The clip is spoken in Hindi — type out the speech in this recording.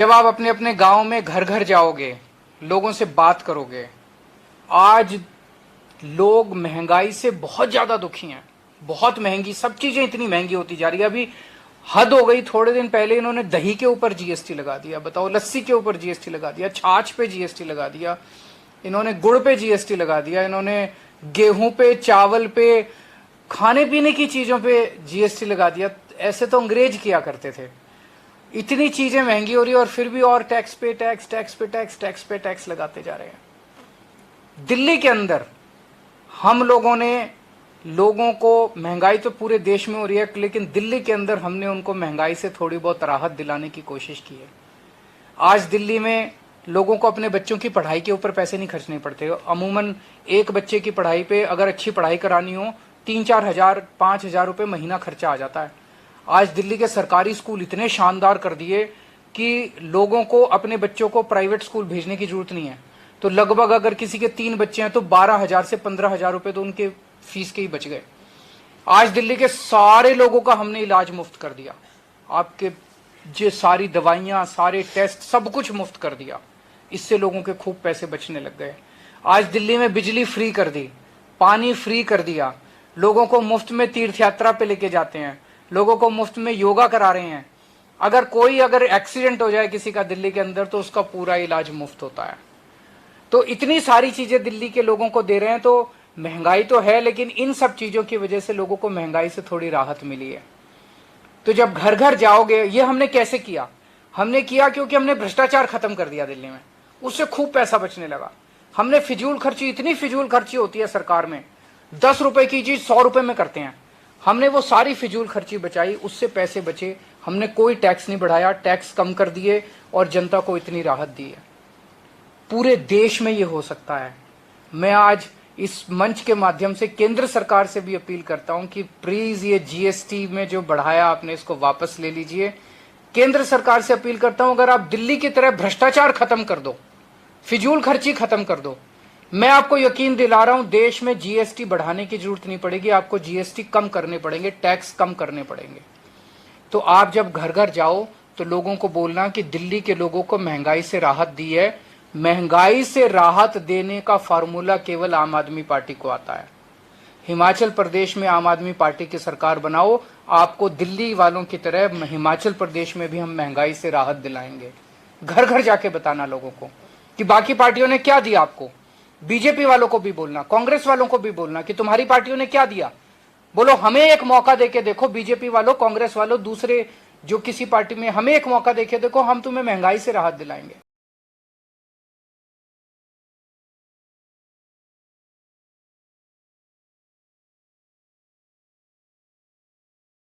जब आप अपने अपने गांव में घर घर जाओगे, लोगों से बात करोगे, आज लोग महंगाई से बहुत ज्यादा दुखी हैं। बहुत महंगी, सब चीजें इतनी महंगी होती जा रही है। अभी हद हो गई। थोड़े दिन पहले इन्होंने दही के ऊपर जीएसटी लगा दिया, बताओ। लस्सी के ऊपर जीएसटी लगा दिया, छाछ पे जीएसटी लगा दिया, इन्होंने गुड़ पे जीएसटी लगा दिया, इन्होंने गेहूं पे, चावल पे, खाने पीने की चीजों पे जीएसटी लगा दिया। ऐसे तो अंग्रेज किया करते थे। इतनी चीजें महंगी हो रही है और फिर भी और टैक्स पे टैक्स, टैक्स पे टैक्स, टैक्स पे टैक्स लगाते जा रहे हैं। दिल्ली के अंदर हम लोगों ने लोगों को, महंगाई तो पूरे देश में हो रही है, लेकिन दिल्ली के अंदर हमने उनको महंगाई से थोड़ी बहुत राहत दिलाने की कोशिश की है। आज दिल्ली में लोगों को अपने बच्चों की पढ़ाई के ऊपर पैसे नहीं खर्चने पड़ते। अमूमन एक बच्चे की पढ़ाई पे अगर अच्छी पढ़ाई करानी हो 3-4 हज़ार 5 हज़ार रुपये महीना खर्चा आ जाता है। आज दिल्ली के सरकारी स्कूल इतने शानदार कर दिए कि लोगों को अपने बच्चों को प्राइवेट स्कूल भेजने की जरूरत नहीं है। तो लगभग अगर किसी के 3 बच्चे हैं तो 12 हज़ार से 15 हज़ार रुपये तो उनके फीस के ही बच गए। आज दिल्ली के सारे लोगों का हमने इलाज मुफ्त कर दिया। आपके जो सारी दवाइयां, सारे टेस्ट, सब कुछ मुफ्त कर दिया। इससे लोगों के खूब पैसे बचने लग गए। आज दिल्ली में बिजली फ्री कर दी, पानी फ्री कर दिया, लोगों को मुफ्त में तीर्थ यात्रा पे लेके जाते हैं, लोगों को मुफ्त में योगा करा रहे हैं। अगर एक्सीडेंट हो जाए किसी का दिल्ली के अंदर तो उसका पूरा इलाज मुफ्त होता है। तो इतनी सारी चीजें दिल्ली के लोगों को दे रहे हैं। तो महंगाई तो है, लेकिन इन सब चीजों की वजह से लोगों को महंगाई से थोड़ी राहत मिली है। तो जब घर घर जाओगे, ये हमने कैसे किया? हमने किया क्योंकि हमने भ्रष्टाचार खत्म कर दिया दिल्ली में, उससे खूब पैसा बचने लगा। हमने फिजूल खर्ची, इतनी फिजूल खर्ची होती है सरकार में, 10 रुपए की चीज 100 रुपए में करते हैं। हमने वो सारी फिजूल खर्ची बचाई, उससे पैसे बचे। हमने कोई टैक्स नहीं बढ़ाया, टैक्स कम कर दिए और जनता को इतनी राहत दी है। पूरे देश में ये हो सकता है। मैं आज इस मंच के माध्यम से केंद्र सरकार से भी अपील करता हूं कि प्लीज ये जीएसटी में जो बढ़ाया आपने, इसको वापस ले लीजिए। केंद्र सरकार से अपील करता हूं, अगर आप दिल्ली की तरह भ्रष्टाचार खत्म कर दो, फिजूल खर्ची खत्म कर दो, मैं आपको यकीन दिला रहा हूं देश में जीएसटी बढ़ाने की जरूरत नहीं पड़ेगी। आपको जीएसटी कम करने पड़ेंगे, टैक्स कम करने पड़ेंगे। तो आप जब घर घर जाओ तो लोगों को बोलना कि दिल्ली के लोगों को महंगाई से राहत दी है। महंगाई से राहत देने का फार्मूला केवल आम आदमी पार्टी को आता है। हिमाचल प्रदेश में आम आदमी पार्टी की सरकार बनाओ, आपको दिल्ली वालों की तरह हिमाचल प्रदेश में भी हम महंगाई से राहत दिलाएंगे। घर घर जाके बताना लोगों को कि बाकी पार्टियों ने क्या दिया आपको। बीजेपी वालों को भी बोलना, कांग्रेस वालों को भी बोलना कि तुम्हारी पार्टियों ने क्या दिया। बोलो हमें एक मौका देके देखो, बीजेपी वालों, कांग्रेस वालों, दूसरे जो किसी पार्टी में, हमें एक मौका देके देखो, हम तुम्हें महंगाई से राहत दिलाएंगे।